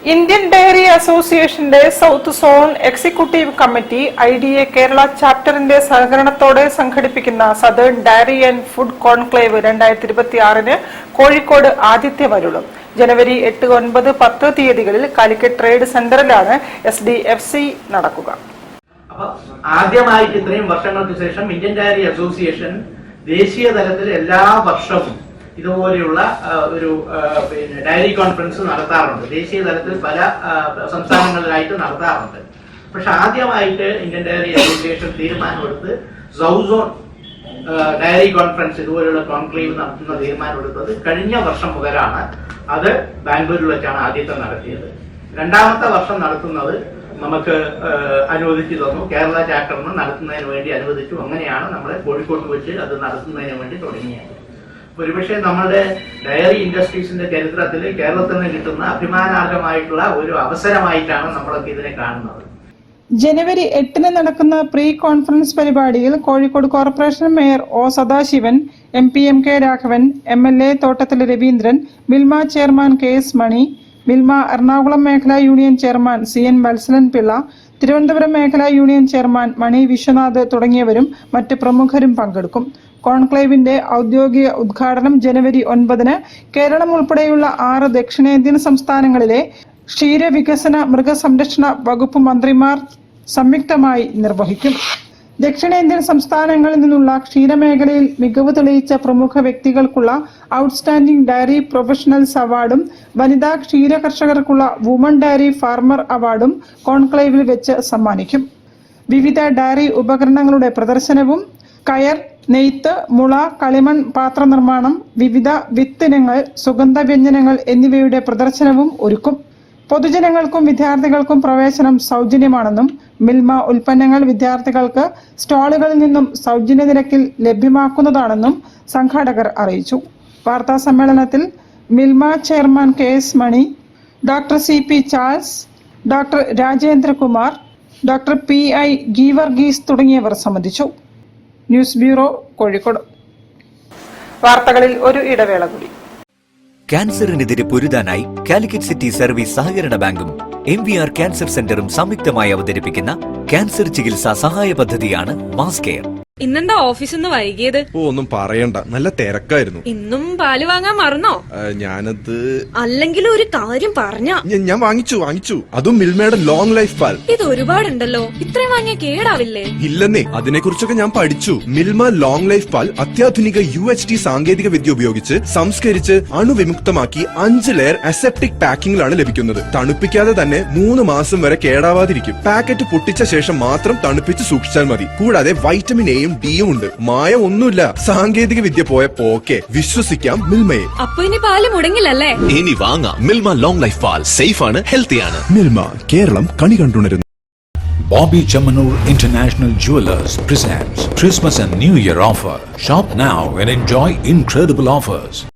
Indian dairy അസോസിയേഷന്റെ south zone executive committee IDA Kerala ചാപ്റ്ററിന്റെ സഹകരണത്തോടെ സംഘടിപ്പിക്കുന്ന southern dairy and food conclave 2026 Kozhikode ആതിഥ്യമരുളും. ജനുവരി 8, 9, 10 തീയതികളിൽ കാലിക്കറ്റ് ട്രേഡ് സെന്ററിലാണ് SDFC നടക്കുക. ആദ്യമായിട്ട് ഇത്രയും വർഷങ്ങൾക്ക് ശേഷം ഇന്ത്യൻ ഡയറി അസോസിയേഷൻ ദേശീയ തലത്തിൽ എല്ലാ വർഷവും ഇതുപോലെയുള്ള ഒരു ഡയറി കോൺഫറൻസ് നടത്താറുണ്ട്. ദേശീയ തലത്തിൽ പല സംസ്ഥാനങ്ങളിലായിട്ട് നടത്താറുണ്ട്. പക്ഷെ ആദ്യമായിട്ട് ഇന്ത്യൻ ഡയറി അസോസിയേഷൻ തീരുമാനമെടുത്ത് സൗത്ത് സോൺ ഡയറി കോൺഫറൻസ് ഇതുപോലെയുള്ള കോൺക്ലേവ് നടത്തുന്ന തീരുമാനമെടുത്തത് കഴിഞ്ഞ വർഷം മുതലാണ്. അത് ബാംഗ്ലൂരിൽ വെച്ചാണ് ആദ്യത്തെ നടത്തിയത്. രണ്ടാമത്തെ വർഷം നടത്തുന്നത് നമുക്ക് അനുവദിച്ചു തന്നു. കേരള ചാപ്റ്ററിന് നടത്തുന്നതിന് വേണ്ടി അനുവദിച്ചു. അങ്ങനെയാണ് നമ്മൾ കോഴിക്കോട്ട് വെച്ച് അത് നടത്തുന്നതിന് വേണ്ടി തുടങ്ങിയത്. ഒരുപക്ഷെ നമ്മുടെ ഡയറി ഇൻഡസ്ട്രീസിന്റെ ചരിത്രത്തിൽ കേരളത്തിൽ നിന്ന് കിട്ടുന്ന അഭിമാനാർഹമായിട്ടുള്ള ഒരു അവസരമായിട്ടാണ് നമ്മളൊക്കെ ഇതിനെ കാണുന്നത്. ജനുവരി 8 നടക്കുന്ന പ്രീ കോൺഫറൻസ് പരിപാടിയിൽ Kozhikode corporation mayor O. Sadasivan, MP MK Raghavan, MLA Thottathil Raveendran, Milma chairman KS മണി, മിൽമ എറണാകുളം മേഖലാ union chairman CN Valsalan Pillai, Thiruvananthapuram മേഖലാ യൂണിയൻ ചെയർമാൻ മണി വിശ്വനാഥ് തുടങ്ങിയവരും മറ്റ് പ്രമുഖരും പങ്കെടുക്കും. കോൺക്ലേവിന്റെ ഔദ്യോഗിക ഉദ്ഘാടനം ജനുവരി 9 കേരളം ഉൾപ്പെടെയുള്ള 6 ദക്ഷിണേന്ത്യൻ സംസ്ഥാനങ്ങളിലെ ക്ഷീരവികസന മൃഗസംരക്ഷണ വകുപ്പ് മന്ത്രിമാർ സംയുക്തമായി നിർവഹിക്കും. ദക്ഷിണേന്ത്യൻ സംസ്ഥാനങ്ങളിൽ നിന്നുള്ള ക്ഷീരമേഖലയിൽ മികവ് തെളിയിച്ച പ്രമുഖ വ്യക്തികൾക്കുള്ള ഔട്ട്സ്റ്റാൻഡിംഗ് ഡയറി പ്രൊഫഷണൽസ് അവാർഡും വനിതാ ക്ഷീര കർഷകർക്കുള്ള വുമൺ ഡയറി ഫാർമർ അവാർഡും കോൺക്ലേവിൽ വെച്ച് സമ്മാനിക്കും. വിവിധ ഡയറി ഉപകരണങ്ങളുടെ പ്രദർശനവും കയർ, നെയ്ത്ത്, മുള, കളിമൺ പാത്ര നിർമ്മാണം, വിവിധ വിത്തിനങ്ങൾ, സുഗന്ധവ്യഞ്ജനങ്ങൾ എന്നിവയുടെ പ്രദർശനവും ഒരുക്കും. പൊതുജനങ്ങൾക്കും വിദ്യാർത്ഥികൾക്കും പ്രവേശനം സൗജന്യമാണെന്നും മിൽമ ഉൽപ്പന്നങ്ങൾ വിദ്യാർത്ഥികൾക്ക് സ്റ്റാളുകളിൽ നിന്നും സൗജന്യ നിരക്കിൽ ലഭ്യമാക്കുന്നതാണെന്നും സംഘാടകർ അറിയിച്ചു. വാർത്താ സമ്മേളനത്തിൽ Milma chairman KS Mani, doctor CP Charles, doctor Rajendrakumar, doctor PI Geevarghese തുടങ്ങിയവർ സംബന്ധിച്ചു. News bureau, Kozhikode. വാർത്തകളിൽ ഒരു ഇടവേള കൂടി. ക്യാൻസറിനെതിരെ പൊരുതാനായി കാലിക്കറ്റ് സിറ്റി സർവീസ് സഹകരണ ബാങ്കും MVR ക്യാൻസർ സെന്ററും സംയുക്തമായി അവതരിപ്പിക്കുന്ന ക്യാൻസർ ചികിത്സാ സഹായ പദ്ധതിയാണ് മാസ് കെയർ. ഇന്നെന്താ ഓഫീസിൽ നിന്ന് വൈകിയത്? ഒന്നും പറയണ്ട, നല്ല തിരക്കായിരുന്നു. ഇന്നും പാല് വാങ്ങാൻ മറന്നോ? ഞാനത് അല്ലെങ്കിൽ ഒരു കാര്യം പറഞ്ഞ ഞാൻ വാങ്ങിച്ചു. അതും മിൽമയുടെ ലോങ് ലൈഫ് പാൽ. ഇത് ഒരുപാടുണ്ടല്ലോ, ഇത്രയും വാങ്ങിയ കേടാവില്ലേ? ഇല്ലെന്നേ, അതിനെ കുറിച്ചൊക്കെ ഞാൻ പഠിച്ചു. മിൽമ ലോങ് ലൈഫ് പാൽ അത്യാധുനിക UHT സാങ്കേതിക വിദ്യ ഉപയോഗിച്ച് സംസ്കരിച്ച് അണുവിമുക്തമാക്കി 5 ലെയർ അസെപ്റ്റിക് പാക്കിംഗിലാണ് ലഭിക്കുന്നത്. തണുപ്പിക്കാതെ തന്നെ 3 മാസം വരെ കേടാവാതിരിക്കും. പാക്കറ്റ് പൊട്ടിച്ച ശേഷം മാത്രം തണുപ്പിച്ച് സൂക്ഷിച്ചാൽ മതി. കൂടാതെ വൈറ്റമിൻ A D ഉണ്ട്. മായം ഒന്നുമില്ല. സാങ്കേതിക വിദ്യ പോയ പോക്കെ. വിശ്വസിക്കാം മിൽമയെ. അപ്പൊ ഇനി പാല് മുടങ്ങില്ലല്ലേ? ഇനി വാങ്ങാം മിൽമ ലോങ് ലൈഫ് പാൽ. സേഫ് ആണ്, ഹെൽത്തി ആണ്. മിൽമ, കേരളം കണി കണ്ടുണരുന്നു. Bobby Chamanur International Jewelers presents Christmas and New Year offer. Shop now and enjoy incredible offers.